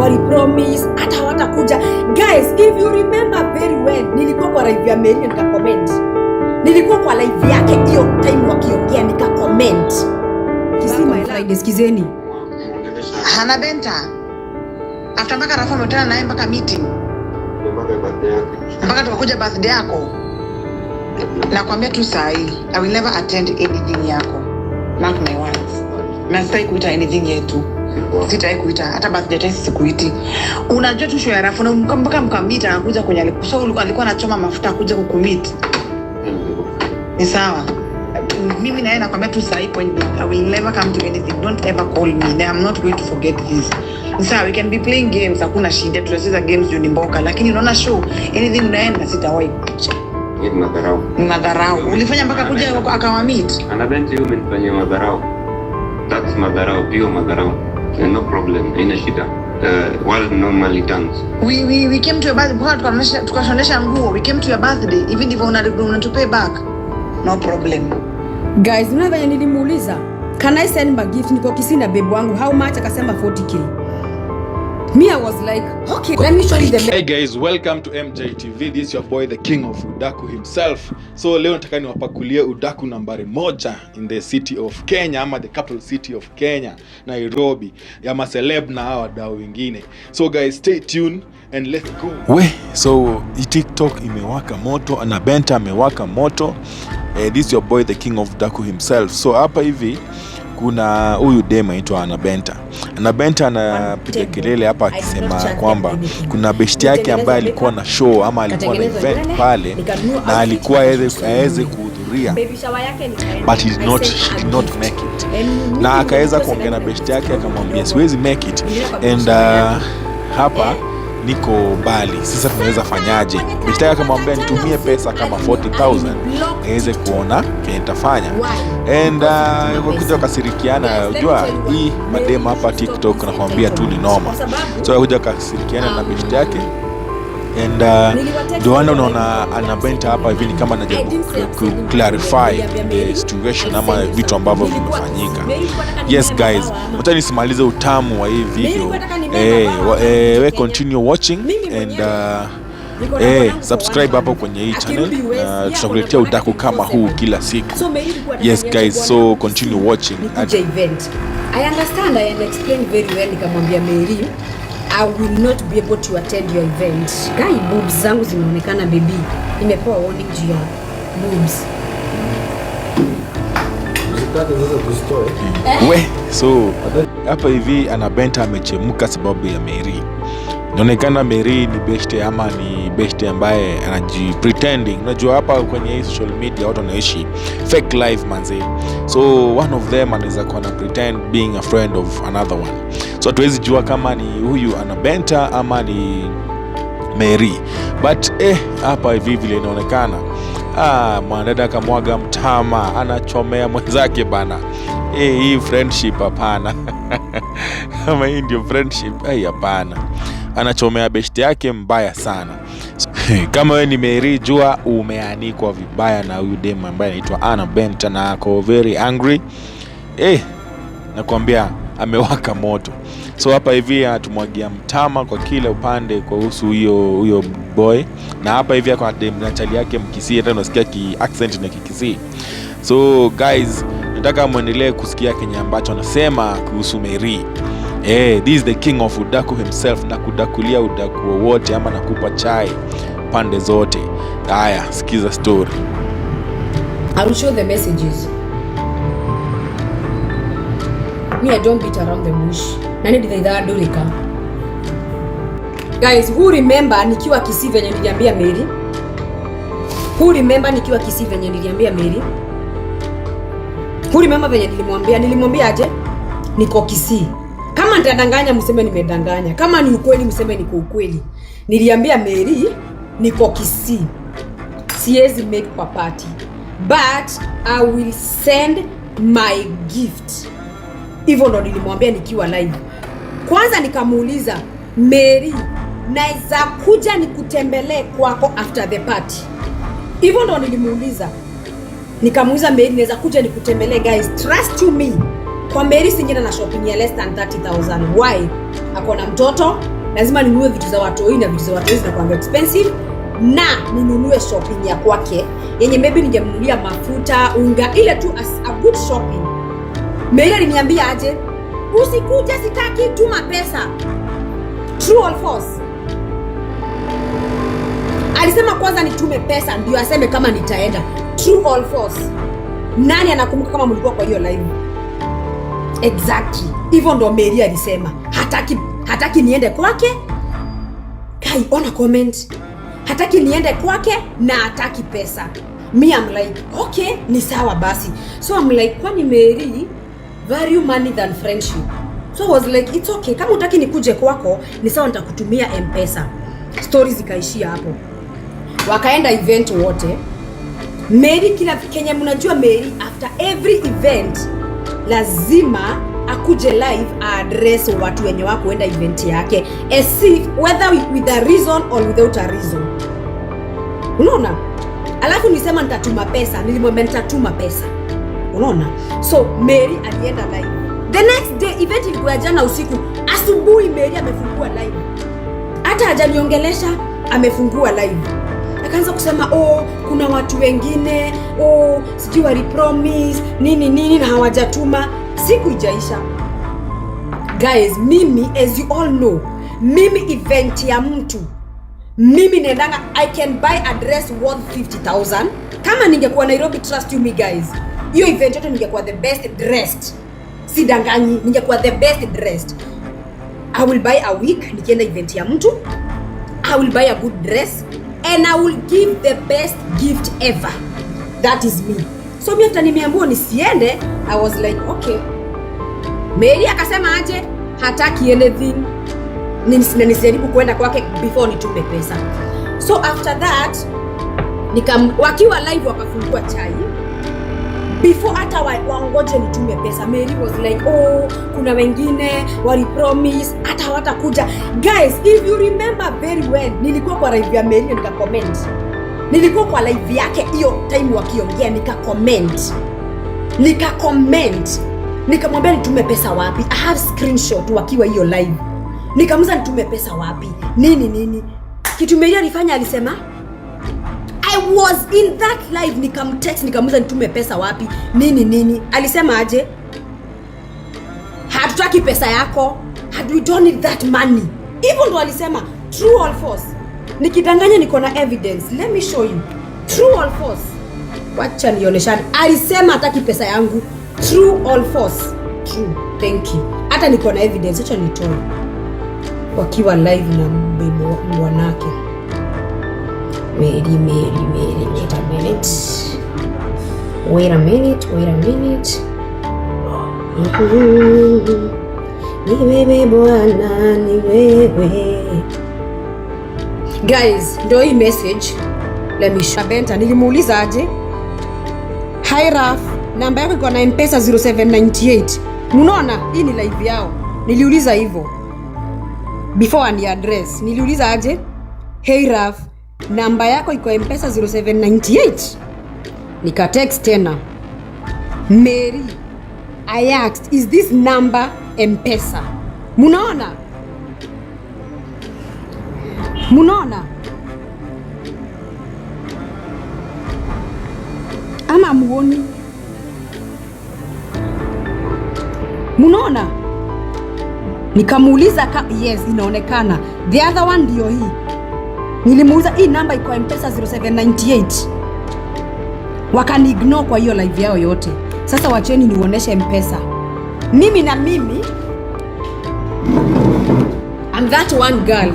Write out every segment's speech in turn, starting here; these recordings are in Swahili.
wali promise hata watakuja. Guys, if you remember very well, nilikuwa kwa live ya Mary nika comment. Nilikuwa kwa live yake hiyo time wakiongea nika comment. Kisima Friday sikizeni. Hana Benta. After mpaka Rafa mtana naye mpaka meeting. Mpaka tukakuja birthday yako. Nakwambia tu saa hii, I will never attend anything yako. Mark my words. Na sitai kuita anything yetu. Sitai kuita hata birthday test sikuiti. Unajua tu show ya Rafa na mpaka mkamita anakuja kwenye alikuwa anachoma mafuta kuja kukumit. Ni sawa. Mimi na yeye nakwambia tu saa hii point, I will never come to anything. Don't ever call me. I'm not going to forget this. Sawa, we can be playing games, hakuna shida, tunacheza games juu ni mboka, lakini unaona show anything unaenda sitawahi kucha. Ni madharau. Ulifanya mpaka kuja akawa meet. Anabenti yeye umenifanyia madharau. That's madharau, pure madharau. No problem, haina shida. World normally dance. We came to your birthday, tukashonesha nguo. We came to your birthday, even if una pay back. No problem. Guys, unadhani nilimuuliza, can I send my gift? Niko Kisii na babe wangu, how much? Akasema 40k. Me, I was like, okay, let me show you the... Hey guys, welcome to MJTV. This is your boy, the king of udaku himself. So leo nataka niwapakulie udaku nambari 1 in the city of Kenya, ama the capital city of Kenya, Nairobi, ya maceleb na hawa wadau wengine. So guys, stay tuned and let's go. So TikTok imewaka moto, Ana Benta amewaka moto. This is your boy, the king of udaku himself. So hapa hivi kuna huyu dema anaitwa Ana Benta. Ana Benta anapiga kelele hapa akisema kwamba kuna beshti yake ambaye alikuwa na show ama alikuwa na event pale na alikuwa aweze kuhudhuria, but he did not make it. Na akaweza kuongea na beshti yake akamwambia siwezi make it and hapa niko mbali, sasa tunaweza fanyaje? Beshti yake akamwambia nitumie pesa kama 40,000 aweze kuona kile nitafanya. And kuja wakasirikiana, unajua hii madema hapa TikTok nakwambia tu ni noma. So kuja wakasirikiana na beshti yake and ndio unaona Ana Benta hapa hivi kama anajaribu clarify the situation ama vitu ambavyo vimefanyika. Yes guys, mtani nisimalize utamu wa hii video. We continue watching and subscribe hapo kwenye hii channel. Tutakuletea udaku kama huu kila siku. Yes guys, so continue watching. I understand, I explain very well. Nikamwambia Mary, I will not be able to attend your event. Guy, boobs zangu zinaonekana baby. Nimepewa warning juu ya boobs. So hapa hivi Ana Benta amechemuka sababu ya Mary. Inaonekana Mary ni beshte ama ni beshte ambaye anajipretending. Unajua hapa kwenye social media watu wanaishi fake life manze. So one of them anaweza kuwa na pretend being a friend of another one. So hatuwezi jua kama ni huyu Ana Benta ama ni Mary. But hapa hivi vile inaonekana mwanadada kamwaga mtama, anachomea mwenzake bana. Hii friendship hapana. Kama hii ndio friendship, hapana. Anachomea beshte yake mbaya sana. Kama wewe ni Mary, jua umeanikwa vibaya na huyu demu ambaye anaitwa Ana Benta na ako very angry. Nakwambia amewaka moto. So hapa hivi atumwagia mtama kwa kila upande kuhusu huyo boy. Na hapa hivi kwa demu na chali yake Mkisii, hata unasikia ki accent na Kikisii. So guys, nataka muendelee kusikia Kenya ambacho anasema kuhusu Mary. This is the king of udaku himself, na kudakulia udaku wote ama nakupa chai pande zote. Haya, sikiza story. I will show the messages. Me, I don't beat around the bush. Nani didha dorika. Guys, who remember nikiwa Kisii venye niliambia Mary? Who remember nikiwa Kisii venye niliambia Mary? Who remember venye nilimwambia aje? Niko Kisii. Kama nitadanganya mseme nimedanganya. Kama ni ukweli mseme niko ukweli. Niliambia Mary niko Kisii. Siwezi make kwa party. But I will send my gift. Hivyo ndo nilimwambia nikiwa live. Kwanza nikamuuliza Mary, naweza kuja nikutembelee kwako after the party? Hivyo ndo nilimuuliza. Nikamuuliza Mary, naweza kuja nikutembelee? Guys, trust you me. Kwa Mary singine na shopping ya less than 30,000. Why? Ako na mtoto, lazima ninunue vitu za watoi, na vitu za watoi zinakuwa expensive, na ninunue shopping ya kwake yenye maybe ningemnunulia mafuta, unga, ile tu a good shopping. Mary aliniambia aje, usikuje, sitaki, tuma pesa. True or false? Alisema kwanza nitume pesa ndio aseme kama nitaenda. True or false? Nani anakumbuka kama mlikuwa kwa hiyo live? Exactly. Hivyo ndo Mary alisema. Hataki niende kwake. Kai, ona comment. Hataki niende kwake na hataki pesa. Me I'm like, okay, ni sawa basi. So I'm like, kwani Mary value money than friendship? So I was like, it's okay. Kama utaki nikuje kwako, ni sawa, nitakutumia M-Pesa. Stories zikaishia hapo. Wakaenda event wote. Mary, kila Kenya mnajua Mary after every event lazima akuje live address watu wenye wako enda event yake, as if whether with a reason or without a reason. Unaona? Alafu nisema nitatuma pesa, nilimwambia nitatuma pesa. Unaona? So Mary alienda live. The next day, event ilikuwa jana usiku, asubuhi Mary amefungua live. Hata hajaniongelesha, amefungua live. Akaanza kusema, oh, kuna watu wengine, oh, sijui wali promise nini na hawajatuma. Siku ijaisha. Guys, mimi as you all know, mimi event ya mtu, mimi nendanga, I can buy a dress worth 50,000. Kama ningekuwa Nairobi, trust you me guys, hiyo event yote ningekuwa the best dressed. Sidanganyi, ningekuwa the best dressed. I will buy a wig nikienda event ya mtu. I will buy a good dress and I will give the best gift ever. That is me. So mimi hata nimeambiwa nisiende, I was like, okay. Mary akasema aje hataki anything. Nisijaribu kwenda kwake before nitume pesa. So after that, wakiwa live wakafungua chai. Before hata waongoje nitume pesa, Mary was like, oh, kuna wengine wali promise hata hawatakuja. Guys, if you remember very well, nilikuwa kwa live ya Mary nika comment. Nilikuwa kwa live yake hiyo time wakiongea nika comment. Nikamwambia nitume pesa wapi? I have screenshot wakiwa hiyo live. Nikamuza nitume pesa wapi? Nini? Kitu Mary alifanya, alisema I was in that live, nikamtext nikamuza nitume pesa wapi? Nini? Alisema aje? Hatutaki pesa yako. We don't need that money. Hivyo ndo alisema. True or false? Nikidanganya niko na evidence. Let me show you. True or false? Wacha nionyeshane. Alisema hataki pesa yangu. True or false? True. Thank you. Hata niko na evidence, acha nitoe. Wakiwa live na mwanake. Mary, wait a minute. Ni wewe Bwana, ni wewe. Guys, ndio hii message. Let me show. Benta nilimuuliza aje? Hi Raf, namba yako iko na M-Pesa 0798. Unaona? Hii ni live yao. Niliuliza hivyo. Before ani address, niliuliza aje? Hey Raf, namba yako iko M-Pesa 0798. Nika text tena. Mary, I asked, is this number M-Pesa? Munaona? Ama muoni? Munaona? Nikamuuliza yes, inaonekana. The other one ndio hii. Nilimuuliza hii namba iko M-Pesa 0798. Wakani ignore kwa hiyo live yao yote. Sasa wacheni niuoneshe M-Pesa. Mimi I'm that one girl.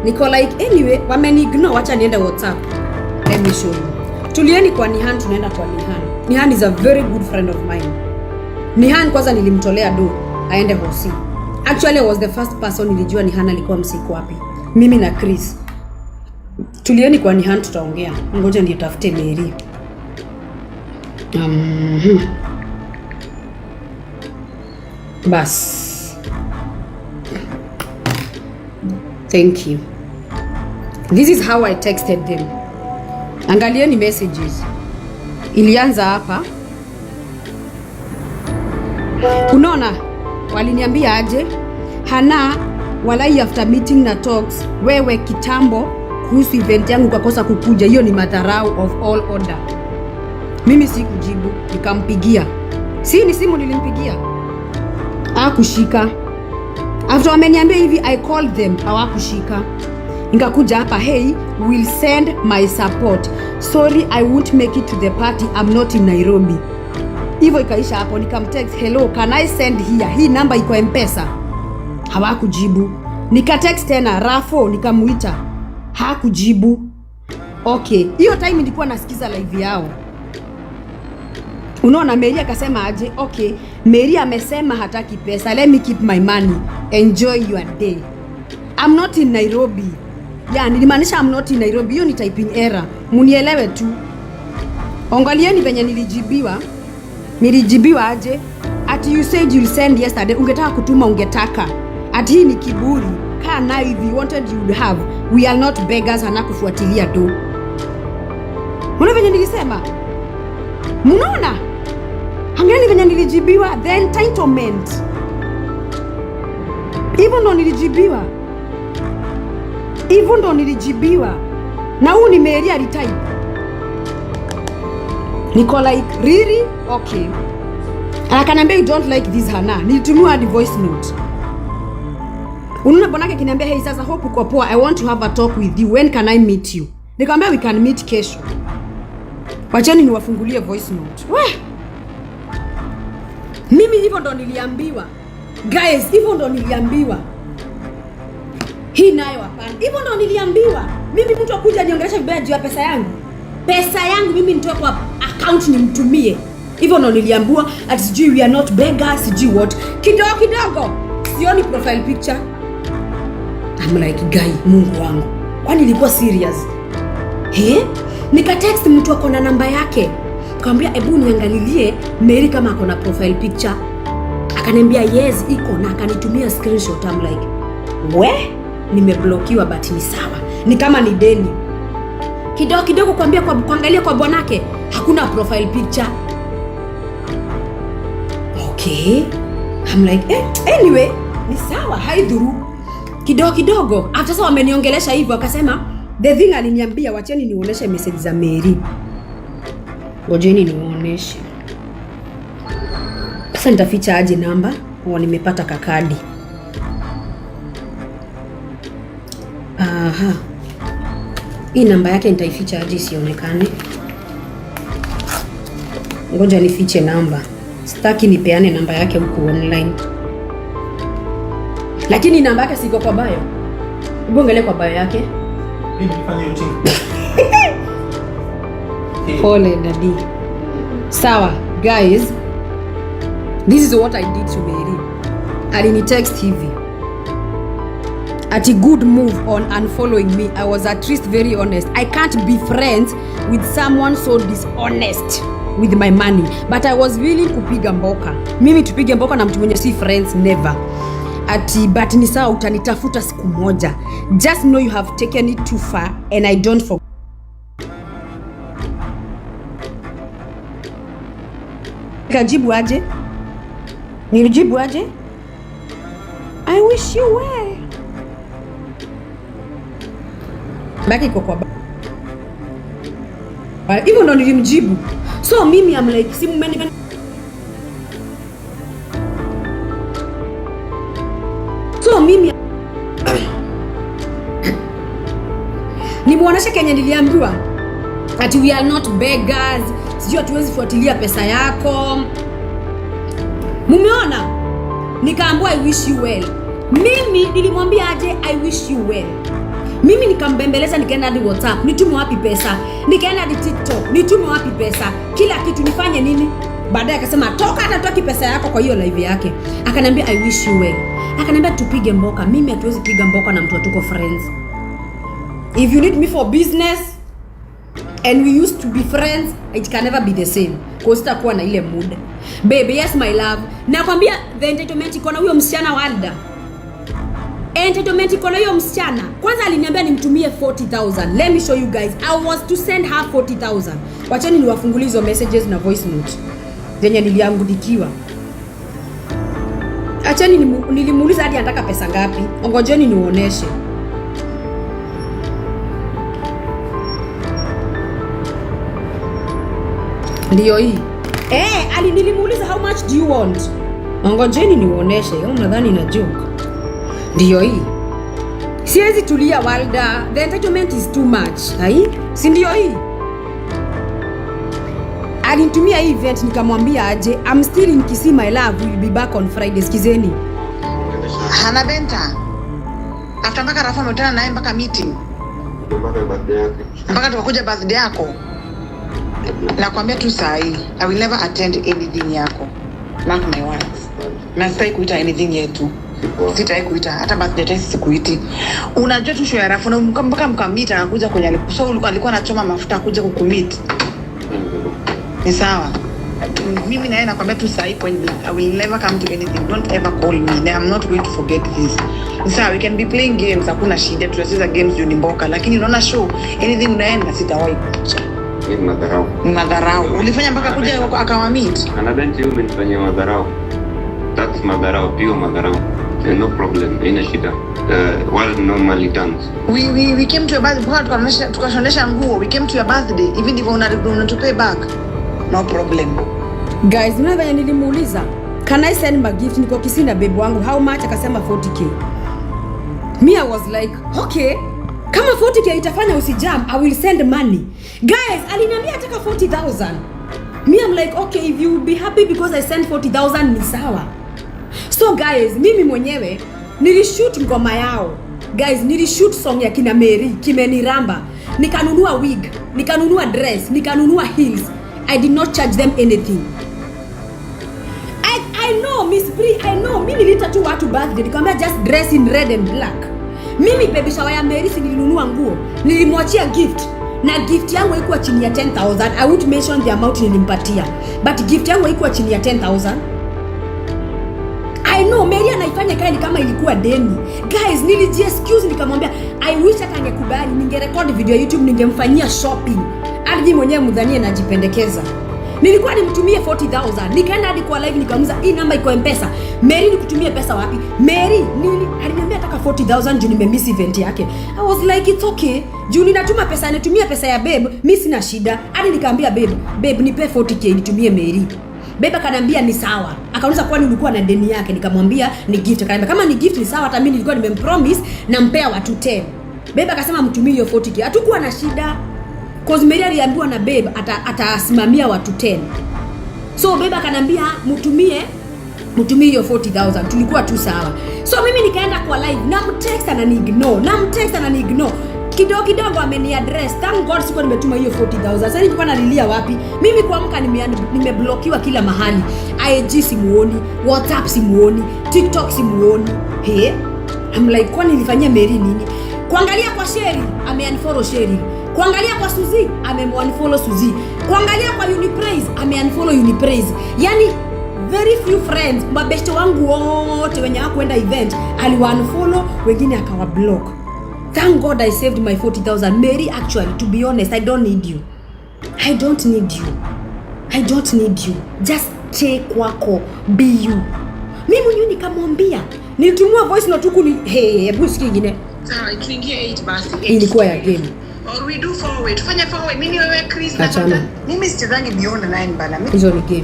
Niko like anyway, wameni ignore, wacha niende WhatsApp. Let me show you. Tulieni kwa Nihan, tunaenda kwa Nihan. Nihan is a very good friend of mine. Nihan kwanza nilimtolea do aende hosi. Actually I was the first person nilijua Nihan alikuwa msiku wapi. Mimi na Chris. Tulieni kwa Nihan, tutaongea. Ngoja nitafute Mary. Bas. Thank you. This is how I texted them. Angalieni messages. Ilianza hapa. Unaona? Waliniambia aje? Hana, walai after meeting na talks, wewe kitambo kuhusu event yangu ukakosa kukuja, hiyo ni madharau of all order. Mimi sikujibu, nikampigia. Ni simu nilimpigia. Hakushika. After wameniambia hivi, I called them, hawakushika. Nikakuja hapa, hey, will send my support. Sorry, I won't make it to the party. I'm not in Nairobi. Hivyo ikaisha hapo. Nikamtext, hello, can I send here? Hii namba iko M-Pesa. Hawakujibu. Nikatext tena, Rafo, nikamuita. Hakujibu. Okay, hiyo time nilikuwa nasikiza live yao. Unaona, Mary akasema aje? Okay, Mary amesema hataki pesa. Let me keep my money. Enjoy your day. I'm not in Nairobi. Nilimaanisha I'm not in Nairobi. Hiyo ni typing error. Munielewe tu. Angalieni venye nilijibiwa. Nilijibiwa aje? Ati you said you'll send yesterday. Ungetaka kutuma ungetaka. Ati hii ni kiburi. Kaa nayo if you wanted you would have. We are not beggars, hanakufuatilia tu. Unaona venye nilisema? Munaona? Angalieni venye nilijibiwa. The entitlement. Hivyo ndo nilijibiwa. Na huu ni Mary alitype. Niko like, really? Okay. Akaniambia you don't like this Hana. Nilitumia hadi voice note. Unaona bonake kiniambia, hey sasa hope uko poa. I want to have a talk with you. When can I meet you? Nikamwambia we can meet kesho. Wacheni niwafungulie voice note. Mimi hivyo ndo niliambiwa. Guys, hivyo ndo niliambiwa. Hii nayo hapana. Hivyo ndo niliambiwa. Mimi mtu akuja niongelesha vibaya juu ya pesa yangu. Pesa yangu mimi nitoe kwa account nimtumie. Hivyo ndo niliambiwa ati sijui we are not beggars, sijui what. Kidogo. Sioni profile picture. I'm like, guy, Mungu wangu. Kwani nilikuwa serious? Nika-text mtu ako na namba yake. Nikamwambia hebu niangalilie Mary kama ako na profile picture. Akaniambia yes iko, na akanitumia screenshot. I'm like, nimeblokiwa but ni sawa. Ni kama ni deni. Kidogo kuangalia kwa bwanake hakuna profile picture. Okay. I'm like, anyway, ni sawa, haidhuru. Kidogo. After sasa wameniongelesha hivyo akasema, the thing aliniambia wacheni nionyeshe message za Mary. Ngojeni nionyeshe. Sasa nitaficha aje namba? Nimepata kakadi. Hii namba yake nitaificha aje sionekane. Ngoja nifiche namba. Sitaki nipeane namba yake huku online. Lakini namba yake siko kwa bio. Ngongele kwa bio yake. Mimi nifanye hiyo Pole daddy. Sawa, guys. This is what I did to Mary. Alini text hivi. At a good move on unfollowing me. I was at least very honest. I can't be friends with someone so dishonest with my money. But I was willing kupiga mboka. Mimi tupige mboka na mtu mwenye si friends, never. But ni sawa, utanitafuta siku moja. Just know you have taken it too far and I don't forget. Nilijibu aje? I wish you well. Baki kwa hivyo ndo nilimjibu. So mimi I'm like, si mmeni nimuonesha Kenya niliambiwa ati we are not beggars, sijui hatuwezi fuatilia pesa yako. Mumeona? Nikaambiwa I wish you well. Mimi nilimwambia aje I wish you well. Mimi nikambembeleza, nikaenda hadi WhatsApp, nitume wapi pesa? Nikaenda hadi TikTok, nitume wapi pesa? Kila kitu nifanye nini? Baadaye akasema toka hata toki pesa yako kwa hiyo live yake. Akaniambia I wish you well. Akaniambia tupige mboka. Mimi hatuwezi piga mboka na mtu tuko friends. If you need me for business and we used to be friends, it can never be the same. Kwa sitakuwa na ile mood. Baby, yes my love. Nakwambia the entitlement iko na huyo msichana Walda. Entitlement iko na huyo msichana. Kwanza aliniambia nimtumie 40,000. Let me show you guys. I was to send her 40,000. Wacheni niwafungulie hizo messages na voice note zenye niliangudikiwa. Acheni nilimuuliza hadi anataka pesa ngapi. Ngojeni niuoneshe. Ndio hii. Nilimuuliza how much do you want? Ngojeni niuoneshe. Unadhani na joke? Ndio hii. Siwezi tulia Walda. The entitlement is too much. Hai? Si ndio hii? Alinitumia hii event nikamwambia aje, I'm still in Kisii, my love, will be back on Friday. Sikizeni. Hana Benta. After mpaka Rafa ametana naye mpaka meeting. Mpaka tukakuja birthday yako. Nakwambia tu saa hii, I will never attend anything yako. Mark my words. Na sitai kuita anything yetu. Sitai kuita hata birthday test sikuiti. Unajua tu show ya Rafa na mpaka mkamita anakuja kwenye alipo. Alikuwa anachoma mafuta kuja kukumit. Ni sawa. Mimi naye nakwambia tu sahi point, I will never come to anything. Don't ever call me. I'm not going to forget this. Ni sawa, we can be playing games, hakuna shida. Tunacheza games juu ni mboka, lakini unaona show anything unaenda sitawahi kucha. Ni madharau. Madharau. Ulifanya mpaka kuja akawa meet. Anadhani wewe umenifanyia madharau. That's madharau, pure madharau. No problem, haina shida. Well normally done. We came to your birthday, tukashonesha nguo. We came to your birthday, even if una pay back. No problem. Guys, mnavyo nilimuuliza, can I send my gift? Niko Kisii na babe wangu, how much? Akasema 40k. Me, I was like, okay. Kama 40k itafanya usijam, I will send money. Guys, aliniambia ataka 40,000. Me, I'm like, okay, if you will be happy because I sent 40,000 ni sawa. So guys, mimi mwenyewe nilishoot ngoma yao. Guys, nilishoot song ya kina Mary, Kimeniramba. Nikanunua wig, nikanunua dress, nikanunua heels. I did not charge them anything. I know, Miss Brie, I know. Mimi nilita tu watu birthday, nikamwambia just dress in red and black. Mimi baby shower ya Mary nilinunua nguo, nilimwachia gift. Na gift yangu haikuwa chini ya 10,000. I won't mention the amount nilimpatia. But gift yangu haikuwa chini ya 10,000. I know Mary anaifanya kama ilikuwa deni. Guys, excuse nikamwambia I wish hata angekubali ningerecord video ya YouTube ningemfanyia shopping. Aliji mwenyewe mdhanie najipendekeza. Nilikuwa nimtumie 40,000. Nikaenda hadi kwa live nikamuza hii namba iko M-Pesa. Mary nikutumie pesa wapi? Mary aliniambia ataka 40,000 juu nimemiss event yake. I was like it's okay. Juu ninatuma pesa, nitumia pesa ya babe, mimi sina shida. Hadi nikaambia babe nipe 40k nitumie Mary. Beba kanambia ni sawa. Akauliza kwani ulikuwa na deni yake? Nikamwambia ni gift. Akaniambia kama ni gift ni sawa, hata mimi nilikuwa nimempromise na mpea watu 10. Beba akasema mtumie hiyo 40k. Hatukuwa na shida. Cause Mary aliambiwa na babe atasimamia watu 10. So beba kanambia mtumie hiyo 40,000. Tulikuwa tu sawa. So mimi nikaenda kwa live na mtext na ni ignore. Kidogo ameni address. Thank God sikuwa nimetuma hiyo 40,000. Sasa nilikuwa nalilia wapi? Mimi kuamka nimeblokiwa kila mahali. IG simuoni, WhatsApp simuoni, TikTok simuoni. I'm like kwani nilifanyia Mary nini? Kuangalia kwa Sherry, ame-unfollow Sherry. Kuangalia kwa Suzy, ame-unfollow Suzy. Kuangalia kwa Unipraise, ame-unfollow Unipraise. Yani very few friends, mabeshte wangu wote wenye hawakwenda event, aliwa-unfollow, wengine akawa block. Thank God I saved my 40,000. Mary, actually, to be honest, I don't need you. Just take wako, be you. Mimi mwenyewe nikamwambia, nilitumua voice note huku ni hebu sikia nyingine. Sawa, tuingie 8 basi. Ilikuwa ya game. Or we do forward. Tufanye forward. Mimi wewe Chris na Achana. mimi sichezangi beyond 9 bana. Hizo ni game.